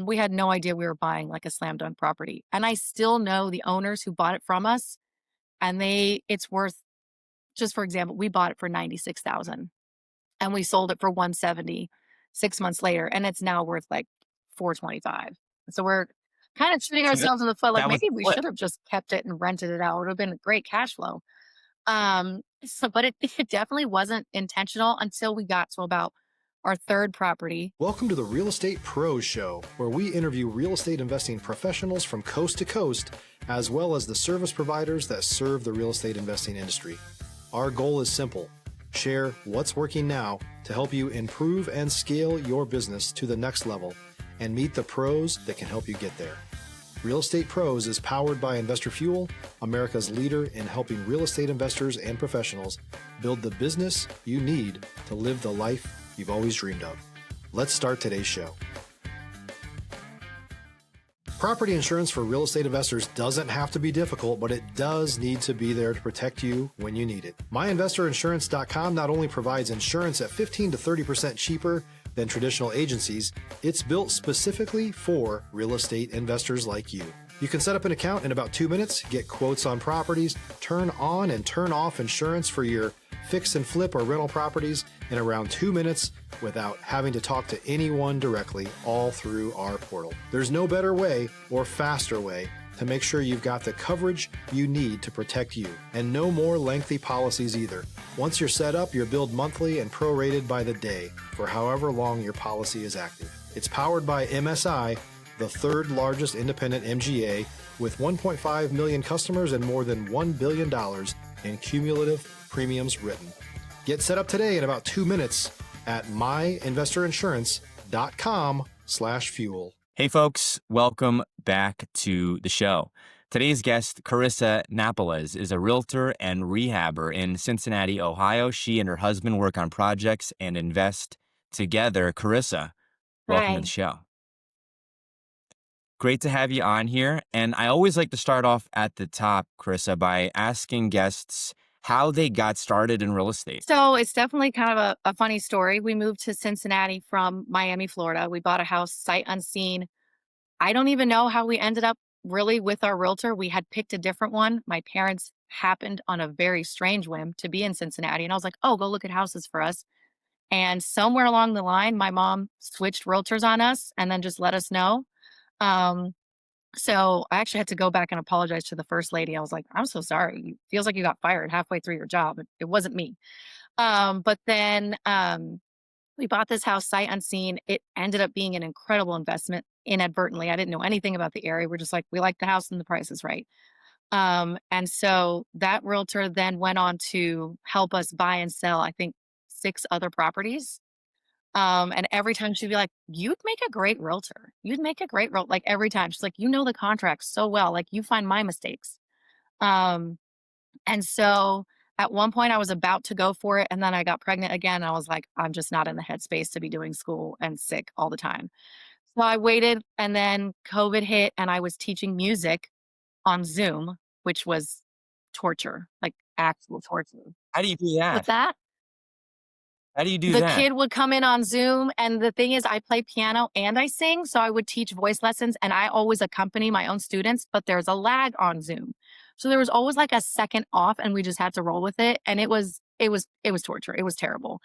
We had no idea we were buying like a slam dunk property. And I still know the owners who bought it from us, and it's worth, just for example, we bought it for 96,000 and we sold it for 170 6 months later, and it's now worth like 425. So we're kind of shooting So that ourselves in the foot. Like that was maybe a we flip. should have just kept it and rented it out. It would have been a great cash flow. But it definitely wasn't intentional until we got to about our third property. Welcome to the Real Estate Pros Show, where we interview real estate investing professionals from coast to coast, as well as the service providers that serve the real estate investing industry. Our goal is simple: share what's working now to help you improve and scale your business to the next level and meet the pros that can help you get there. Real Estate Pros is powered by Investor Fuel, America's leader in helping real estate investors and professionals build the business you need to live the life you've always dreamed of. Let's start today's show. Property insurance for real estate investors doesn't have to be difficult, but it does need to be there to protect you when you need it. MyInvestorInsurance.com not only provides insurance at 15 to 30% cheaper than traditional agencies, it's built specifically for real estate investors like you. You can set up an account in about 2 minutes, get quotes on properties, turn on and turn off insurance for your fix and flip or rental properties in around 2 minutes without having to talk to anyone directly, all through our portal. There's no better way or faster way to make sure you've got the coverage you need to protect you, and no more lengthy policies either. Once you're set up, you're billed monthly and prorated by the day for however long your policy is active. It's powered by MSI, the third largest independent MGA, with 1.5 million customers and more than $1 billion in cumulative premiums written. Get set up today in about 2 minutes at myinvestorinsurance.com/fuel. Hey, folks, welcome back to the show. Today's guest, Charissa Napoles, is a realtor and rehabber in Cincinnati, Ohio. She and her husband work on projects and invest together. Charissa, welcome to the Hi. show. Great to have you on here. And I always like to start off at the top, Charissa, by asking guests how they got started in real estate. So it's definitely kind of a funny story. We moved to Cincinnati from Miami, Florida. We bought a house sight unseen. I don't even know how we ended up really with our realtor. We had picked a different one. My parents happened on a very strange whim to be in Cincinnati. And I was like, oh, go look at houses for us. And somewhere along the line, my mom switched realtors on us and then just let us know. Um, so I actually had to go back and apologize to the first lady. I was like, I'm so sorry. It feels like you got fired halfway through your job. It wasn't me. But then we bought this house sight unseen. It ended up being an incredible investment inadvertently. I didn't know anything about the area. We're just like, we like the house and the price is right. And so that realtor then went on to help us buy and sell, I think, 6 other properties. And every time she'd be like, you'd make a great realtor. You'd make a great realtor. Like every time she's like, you know the contracts so well. Like you find my mistakes. Um, and so at one point I was about to go for it. And then I got pregnant again. And I was like, I'm just not in the headspace to be doing school and sick all the time. So I waited and then COVID hit and I was teaching music on Zoom, which was torture, like actual torture. How do you do What's that? that? How do you do The that? kid would come in on Zoom, and the thing is I play piano and I sing, so I would teach voice lessons, and I always accompany my own students, but there's a lag on Zoom. So there was always like a second off, and we just had to roll with it, and it was torture. It was terrible.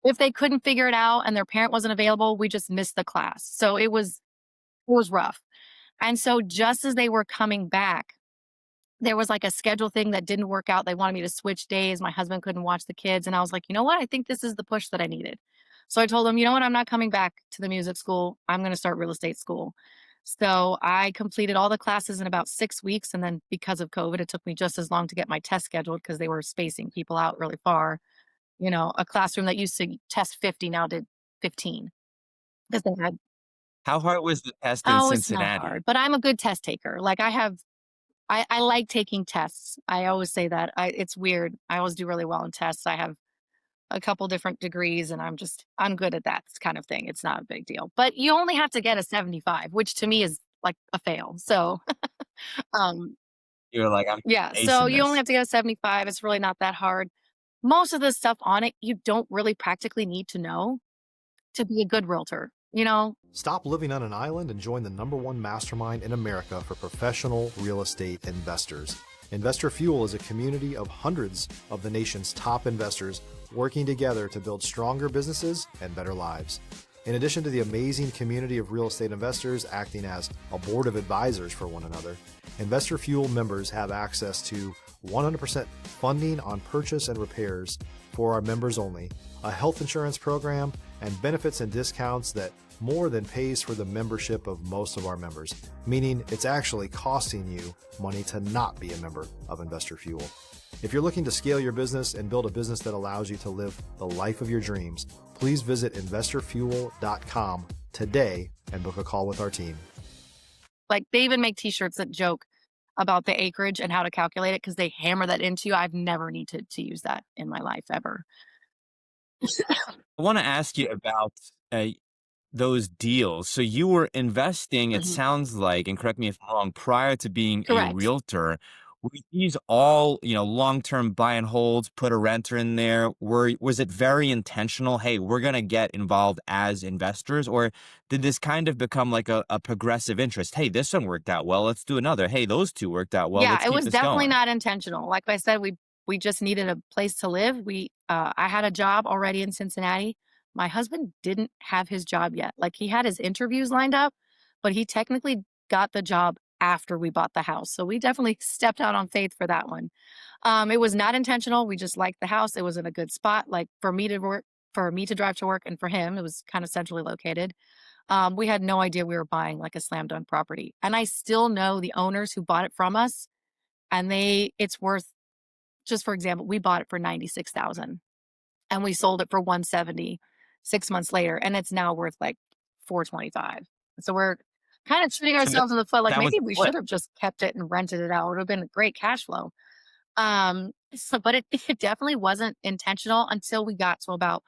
If they couldn't figure it out and their parent wasn't available, we just missed the class. So it was rough. And so just as they were coming back, there was like a schedule thing that didn't work out. They wanted me to switch days. My husband couldn't watch the kids. And I was like, you know what? I think this is the push that I needed. So I told him, you know what? I'm not coming back to the music school. I'm going to start real estate school. So I completed all the classes in about 6 weeks. And then because of COVID, it took me just as long to get my test scheduled because they were spacing people out really far. You know, a classroom that used to test 50 now did 15 because they had, How hard was the test in oh, it's not Cincinnati? hard, but I'm a good test taker. Like I like taking tests. I always say that. It's weird. I always do really well in tests. I have a couple different degrees and I'm good at that kind of thing. It's not a big deal. But you only have to get a 75, which to me is like a fail. So, um You're like, I'm yeah, so acing you only this. have to get a 75. It's really not that hard. Most of the stuff on it you don't really practically need to know to be a good realtor. you know? Stop living on an island and join the #1 mastermind in America for professional real estate investors. Investor Fuel is a community of hundreds of the nation's top investors working together to build stronger businesses and better lives. In addition to the amazing community of real estate investors acting as a board of advisors for one another, Investor Fuel members have access to 100% funding on purchase and repairs for our members only, a health insurance program, and benefits and discounts that more than pays for the membership of most of our members, meaning it's actually costing you money to not be a member of Investor Fuel. If you're looking to scale your business and build a business that allows you to live the life of your dreams, please visit investorfuel.com today and book a call with our team. Like, they even make t-shirts that joke about the acreage and how to calculate it because they hammer that into you. I've never needed to use that in my life ever. I want to ask you about those deals. So you were investing, it Mhm. sounds like, and correct me if I'm wrong, prior to being a Correct. realtor. Were these all, long-term buy and holds, put a renter in there? Was it very intentional? Hey, we're going to get involved as investors, or did this kind of become like a progressive interest? Hey, this one worked out well. Let's do another. Hey, those two worked out well. Yeah, Let's it keep was this definitely going. not intentional. Like I said, we just needed a place to live. I had a job already in Cincinnati. My husband didn't have his job yet. Like, he had his interviews lined up, but he technically got the job after we bought the house. So we definitely stepped out on faith for that one. It was not intentional. We just liked the house. It was in a good spot. Like, for me to drive to work, and for him, it was kind of centrally located. We had no idea we were buying like a slam dunk property. And I still know the owners who bought it from us, and it's worth, just for example, we bought it for 96,000 and we sold it for 170 6 months later, and it's now worth like 425. So we're kind of shooting So that, ourselves in the foot. Like, that was maybe a we flip. should have just kept it and rented it out. It would have been great cash flow. But it definitely wasn't intentional until we got to about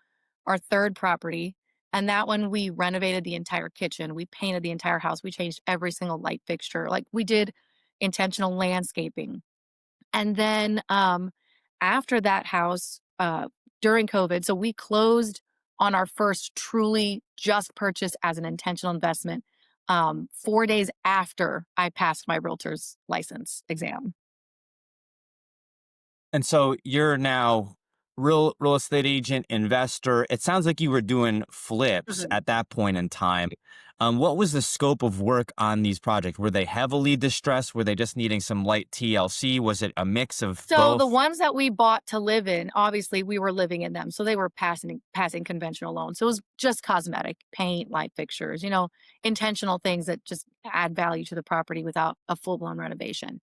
our third property. And that one, we renovated the entire kitchen. We painted the entire house. We changed every single light fixture. Like, we did intentional landscaping. And then after that house, during COVID, so we closed on our first truly just purchase as an intentional investment 4 days after I passed my realtor's license exam. And so you're now real estate agent, investor. It sounds like you were doing flips Mhm. at that point in time. What was the scope of work on these projects? Were they heavily distressed? Were they just needing some light TLC? Was it a mix of So the both? ones that we bought to live in, obviously we were living in them. So they were passing conventional loans. So it was just cosmetic, paint, light fixtures, intentional things that just add value to the property without a full-blown renovation.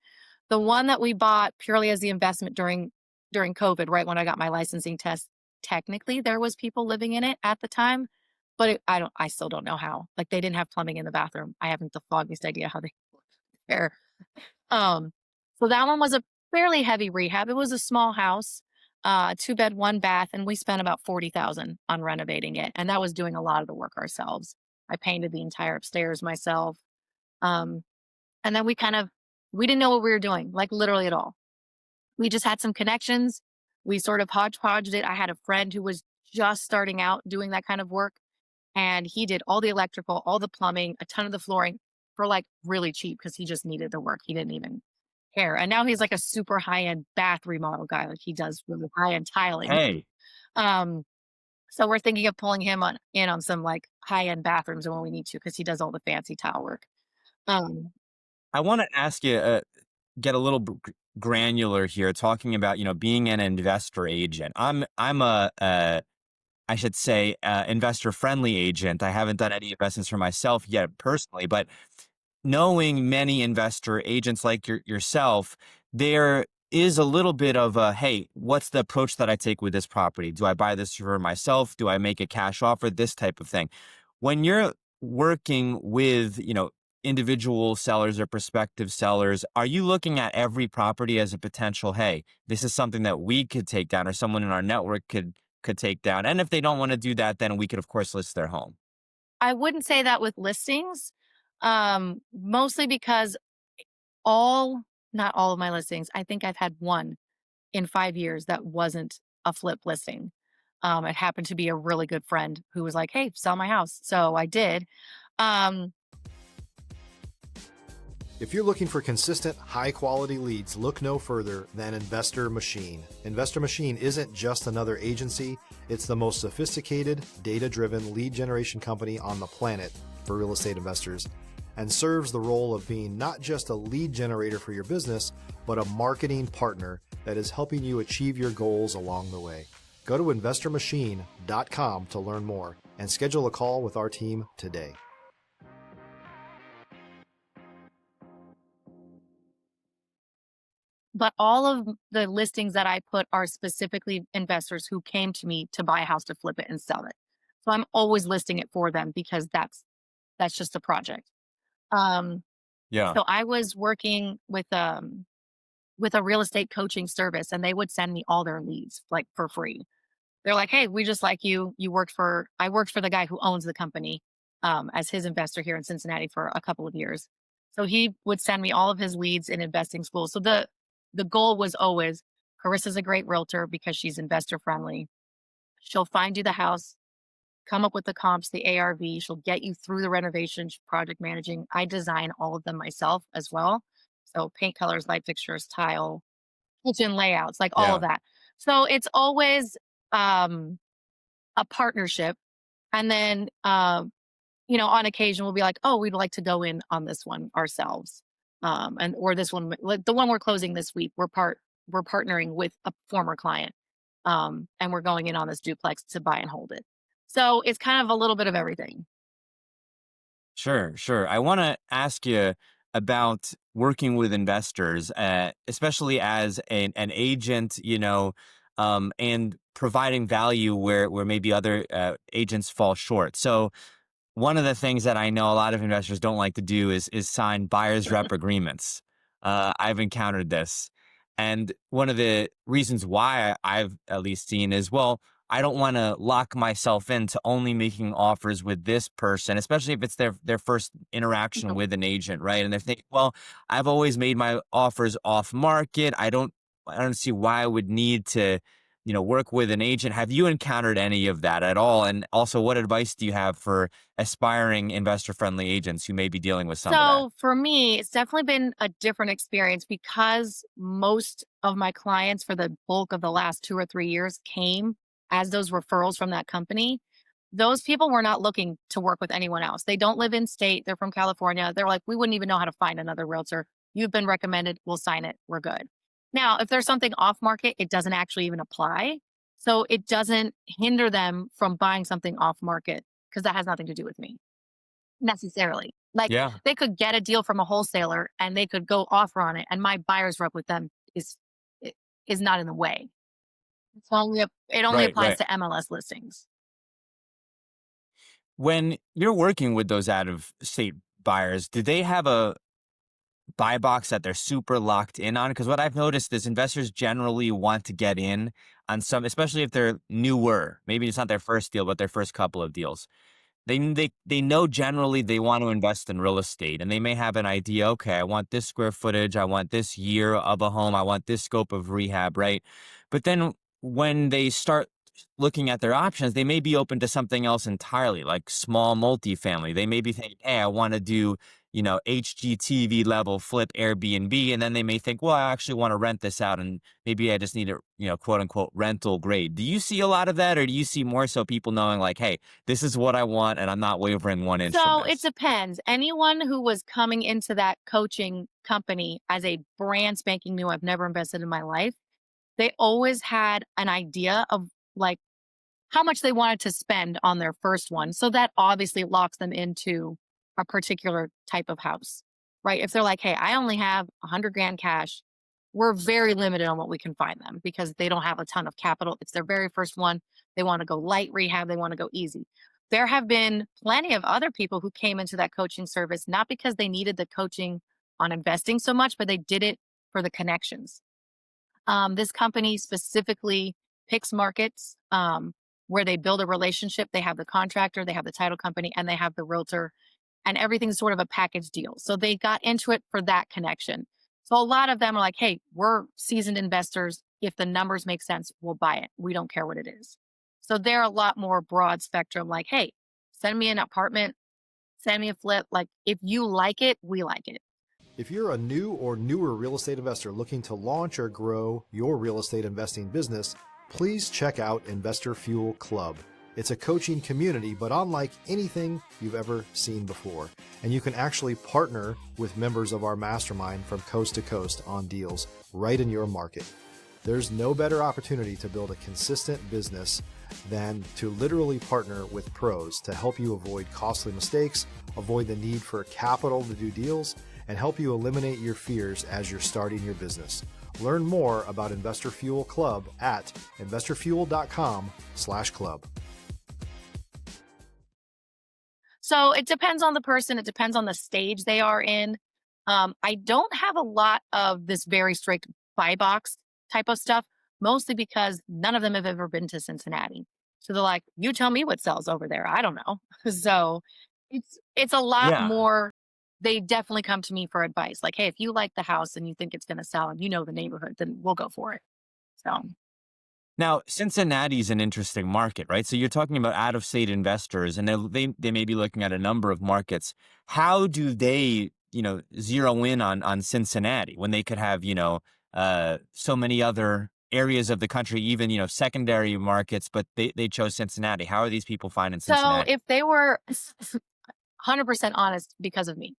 The one that we bought purely as the investment during COVID, right when I got my licensing test, technically there was people living in it at the time, but I still don't know how. Like, they didn't have plumbing in the bathroom. I haven't the foggiest idea how they there. Um, so that one was a fairly heavy rehab. It was a small house, 2 bed, 1 bath, and we spent about 40,000 on renovating it. And that was doing a lot of the work ourselves. I painted the entire upstairs myself. Um, and then we didn't know what we were doing, like, literally at all. We just had some connections. We sort of hodgepodged it. I had a friend who was just starting out doing that kind of work, and he did all the electrical, all the plumbing, a ton of the flooring for like really cheap because he just needed the work. He didn't even care. And now he's like a super high end bath remodel guy. Like, he does really high end tiling. Hey, Um, so we're thinking of pulling him on some like high end bathrooms when we need to because he does all the fancy tile work. Um, I want to ask you, get a little granular here, talking about being an investor agent. I'm a I should say, investor friendly agent. I haven't done any investments for myself yet personally, but knowing many investor agents like yourself, there is a little bit of a, hey, what's the approach that I take with this property? Do I buy this for myself? Do I make a cash offer? This type of thing. When you're working with, individual sellers or prospective sellers, are you looking at every property as a potential, hey, this is something that we could take down or someone in our network could take down? And if they don't want to do that, then we could, of course, list their home. I wouldn't say that with listings, mostly because not all of my listings, I think I've had one in 5 years that wasn't a flip listing. It happened to be a really good friend who was like, "Hey, sell my house." So I did. Um, If you're looking for consistent, high quality leads, look no further than Investor Machine. Investor Machine isn't just another agency, it's the most sophisticated, data driven lead generation company on the planet for real estate investors, and serves the role of being not just a lead generator for your business, but a marketing partner that is helping you achieve your goals along the way. Go to investormachine.com to learn more and schedule a call with our team today. but all of the listings that I put are specifically investors who came to me to buy a house to flip it and sell it. So I'm always listing it for them because that's just a project. Um, Yeah. so I was working with a real estate coaching service, and they would send me all their leads like for free. They're like, "Hey, we just like you. You worked for I worked for the guy who owns the company as his investor here in Cincinnati for a couple of years." So he would send me all of his leads in investing school. So the goal was always Carissa's a great realtor because she's investor friendly. She'll find you the house, come up with the comps, the ARV. She'll get you through the renovation, project managing. I design all of them myself as well. So paint colors, light fixtures, tile, kitchen layouts, like all of Yeah. that. So it's always um, a partnership. And then, on occasion, we'll be like, oh, we'd like to go in on this one ourselves. And or this one, like the one we're closing this week, we're partnering with a former client. And we're going in on this duplex to buy and hold it. So it's kind of a little bit of everything. Sure, sure. I want to ask you about working with investors, especially as an agent, and providing value where maybe other agents fall short. So one of the things that I know a lot of investors don't like to do is sign buyer's rep agreements. I've encountered this, and one of the reasons why I've at least seen is, well, I don't want to lock myself into only making offers with this person, especially if it's their first interaction with an agent, right? And they're thinking, well, I've always made my offers off market. I don't see why I would need to work with an agent. Have you encountered any of that at all? And also, what advice do you have for aspiring investor friendly agents who may be dealing with some of that? So for me, it's definitely been a different experience because most of my clients for the bulk of the last 2 or 3 years came as those referrals from that company. Those people were not looking to work with anyone else. They don't live in state. They're from California. They're like, we wouldn't even know how to find another realtor. You've been recommended. We'll sign it. We're good. Now, if there's something off market, it doesn't actually even apply. So it doesn't hinder them from buying something off market because that has nothing to do with me necessarily. Like, Yeah, they could get a deal from a wholesaler and they could go offer on it, and my buyer's rep with them I is not in the way. It only right, applies right. to MLS listings. When you're working with those out of state buyers, do they have a buy box that they're super locked in on? Because what I've noticed is investors generally want to get in on some, especially if they're newer. Maybe it's not their first deal, but their first couple of deals. They know generally they want to invest in real estate, and they may have an idea. Okay, I want this square footage, I want this year of a home, I want this scope of rehab, right? But then when they start looking at their options, they may be open to something else entirely, like small multifamily. They may be thinking, hey, I want to do HGTV level flip Airbnb, and then they may think, well, I actually want to rent this out, and maybe I just need a quote unquote rental grade. Do you see a lot of that, or do you see more so people knowing like, hey, this is what I want, and I'm not wavering 1 inch from So it this? depends. Anyone who was coming into that coaching company as a brand spanking new, I've never invested in my life, they always had an idea of like how much they wanted to spend on their first one. So that obviously locks them into a particular type of house, right? If they're like, hey, I only have 100 grand cash, we're very limited on what we can find them because they don't have a ton of capital. It's their very first one. They want to go light rehab, they want to go easy. There have been plenty of other people who came into that coaching service, not because they needed the coaching on investing so much, but they did it for the connections. This company specifically picks markets where they build a relationship. They have the contractor, they have the title company, and they have the realtor, and everything's sort of a package deal. So they got into it for that connection. So a lot of them are like, hey, we're seasoned investors. If the numbers make sense, we'll buy it. We don't care what it is. So they're a lot more broad spectrum, like, hey, send me an apartment, send me a flip. Like, if you like it, we like it. If you're a new or newer real estate investor looking to launch or grow your real estate investing business, please check out Investor Fuel Club. It's a coaching community, but unlike anything you've ever seen before. And you can actually partner with members of our mastermind from coast to coast on deals right in your market. There's no better opportunity to build a consistent business than to literally partner with pros to help you avoid costly mistakes, avoid the need for capital to do deals, and help you eliminate your fears as you're starting your business. Learn more about Investor Fuel Club at investorfuel.com/club. So it depends on the person. It depends on the stage they are in. I don't have a lot of this very strict buy box type of stuff, mostly because none of them have ever been to Cincinnati. So they're like, you tell me what sells over there. I don't know. So it's a lot Yeah. more. They definitely come to me for advice. Like, hey, if you like the house and you think it's going to sell and you know the neighborhood, then we'll go for it. So Now, Cincinnati's an interesting market, right? So you're talking about out-of-state investors, and they may be looking at a number of markets. How do they, zero in on Cincinnati when they could have, so many other areas of the country, even, secondary markets, but they chose Cincinnati. How are these people finding so Cincinnati? if they were 100% honest because of me.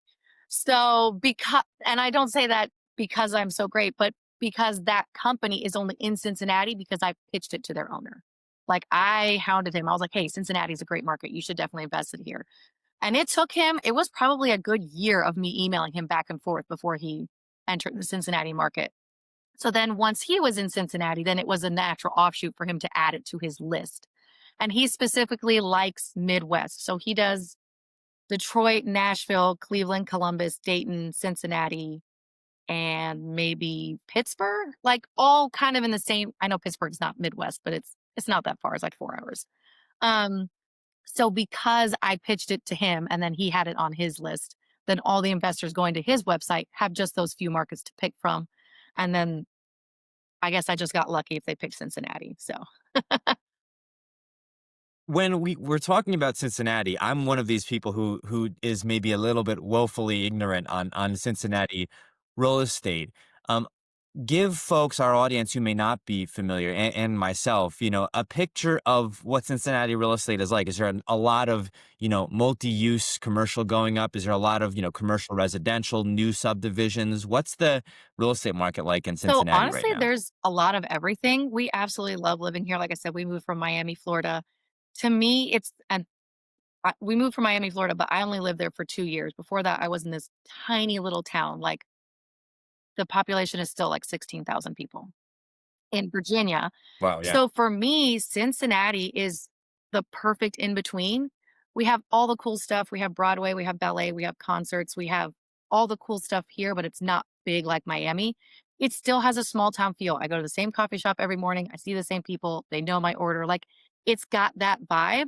So because, and I don't say that because I'm so great, but because that company is only in Cincinnati because I pitched it to their owner. Like, I hounded him. I was like, hey, Cincinnati's a great market. You should definitely invest in here. And it took him, it was probably a good year of me emailing him back and forth before he entered the Cincinnati market. So then once he was in Cincinnati, then it was a natural offshoot for him to add it to his list. And he specifically likes Midwest. So he does Detroit, Nashville, Cleveland, Columbus, Dayton, Cincinnati, and maybe Pittsburgh, like all kind of in the same. I know Pittsburgh's not Midwest, but it's not that far. It's like 4 hours. Um, so because I pitched it to him and then he had it on his list, then all the investors going to his website have just those few markets to pick from. And then I guess I just got lucky if they picked Cincinnati. So When we're talking about Cincinnati, I'm one of these people who is maybe a little bit woefully ignorant on Cincinnati real estate. Um, Give folks, our audience who may not be familiar, and myself, a picture of what Cincinnati real estate is like. Is there a lot of, multi-use commercial going up? Is there a lot of, commercial residential, new subdivisions? What's the real estate market like in so Cincinnati right honestly, now? there's a lot of everything. We absolutely love living here. Like I said, we moved from Miami, Florida. To me, it's and we moved from Miami, Florida, but I only lived there for 2 years. Before that, I was in this tiny little town. Like, the population is still like 16,000 people in Virginia. Wow, yeah. So for me, Cincinnati is the perfect in between. We have all the cool stuff. We have Broadway, we have ballet, we have concerts, we have all the cool stuff here, but it's not big like Miami. It still has a small town feel. I go to the same coffee shop every morning. I see the same people. They know my order. Like, it's got that vibe.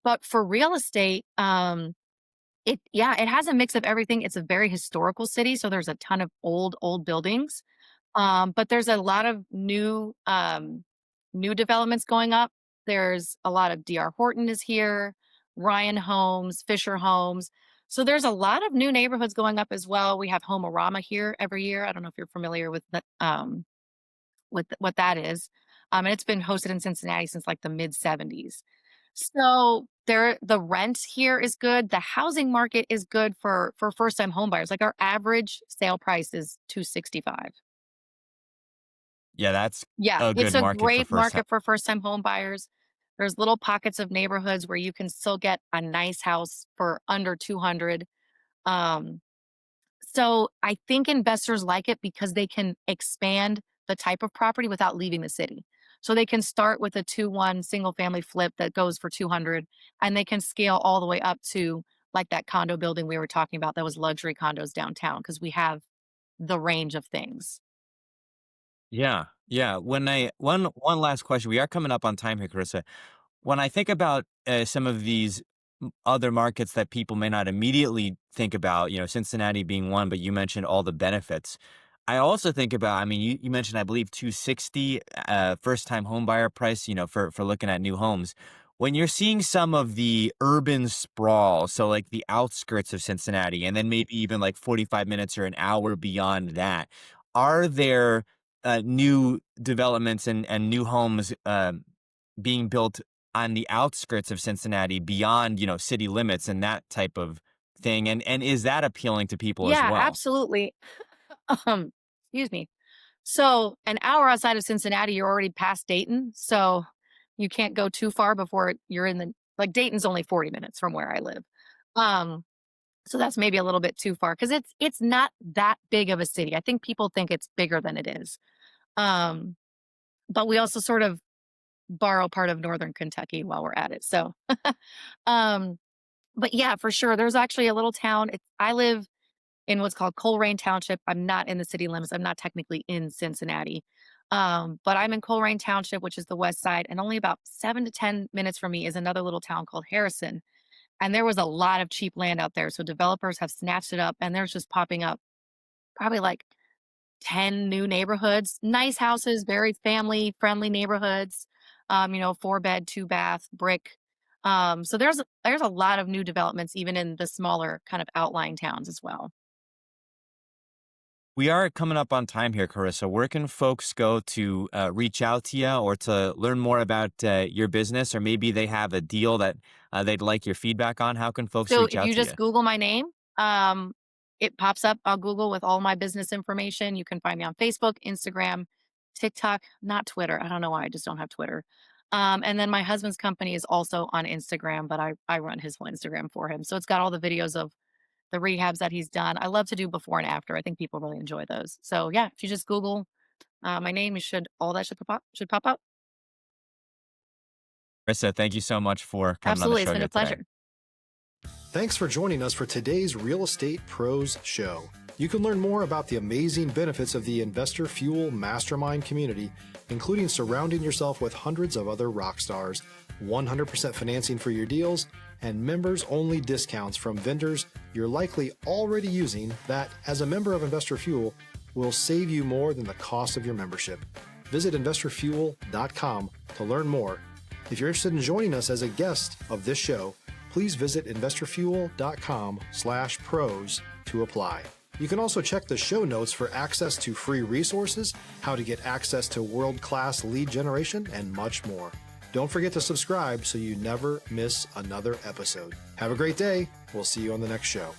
But for real estate, it has a mix of everything. It's a very historical city, so there's a ton of old buildings. But there's a lot of new developments going up. There's a lot of DR Horton is here, Ryan Homes, Fisher Homes. So there's a lot of new neighborhoods going up as well. We have Homeorama here every year. I don't know if you're familiar with what that is. And it's been hosted in Cincinnati since like the mid 70s. So the rent here is good. The housing market is good for first time home buyers. Like, our average sale price is 265. Yeah, that's Yeah, a it's good a market for great first time. market for first time home buyers. There's little pockets of neighborhoods where you can still get a nice house for under 200. Um, so I think investors like it because they can expand the type of property without leaving the city. So they can start with a 2-1 single family flip that goes for 200, and they can scale all the way up to like that condo building we were talking about that was luxury condos downtown because we have the range of things. Yeah, yeah. One last question. We are coming up on time here, Carissa. When I think about some of these other markets that people may not immediately think about, Cincinnati being one, but you mentioned all the benefits. I also think about, I mean, you mentioned, I believe, 260 first time home buyer price, for looking at new homes. When you're seeing some of the urban sprawl, so like the outskirts of Cincinnati, and then maybe even like 45 minutes or an hour beyond that, are there new developments and new homes being built on the outskirts of Cincinnati beyond, city limits and that type of thing? And is that appealing to people as Yeah, well? absolutely. Excuse me. So an hour outside of Cincinnati, you're already past Dayton. So you can't go too far before you're in the like Dayton's only 40 minutes from where I live. Um, so that's maybe a little bit too far because it's not that big of a city. I think people think it's bigger than it is. Um, but we also sort of borrow part of northern Kentucky while we're at it. So um, but yeah, for sure. There's actually a little town. I live in what's called Colerain Township. I'm not in the city limits. I'm not technically in Cincinnati. But I'm in Colerain Township, which is the west side, and only about 7 to 10 minutes from me is another little town called Harrison. And there was a lot of cheap land out there. So developers have snatched it up and there's just popping up probably like 10 new neighborhoods, nice houses, very family friendly neighborhoods. 4 bed, 2 bath, brick. So there's a lot of new developments even in the smaller kind of outlying towns as well. We are coming up on time here, Carissa. Where can folks go to reach out to you or to learn more about your business, or maybe they have a deal that they'd like your feedback on? How can folks So reach if out you to you? just Google my name, um, it pops up on Google with all my business information. You can find me on Facebook, Instagram, TikTok, not Twitter. I don't know why I just don't have Twitter. And then my husband's company is also on Instagram, but I run his whole Instagram for him. So it's got all the videos of the rehabs that he's done. I love to do before and after. I think people really enjoy those. So yeah, if you just Google my name, you should all that should pop up. Carissa, thank you so much for coming on the Absolutely, it's show been here a today. pleasure. Thanks for joining us for today's Real Estate Pros Show. You can learn more about the amazing benefits of the Investor Fuel Mastermind community, including surrounding yourself with hundreds of other rock stars, 100% financing for your deals, and members-only discounts from vendors you're likely already using that, as a member of Investor Fuel, will save you more than the cost of your membership. Visit investorfuel.com to learn more. If you're interested in joining us as a guest of this show, please visit investorfuel.com/pros to apply. You can also check the show notes for access to free resources, how to get access to world-class lead generation, and much more. Don't forget to subscribe so you never miss another episode. Have a great day. We'll see you on the next show.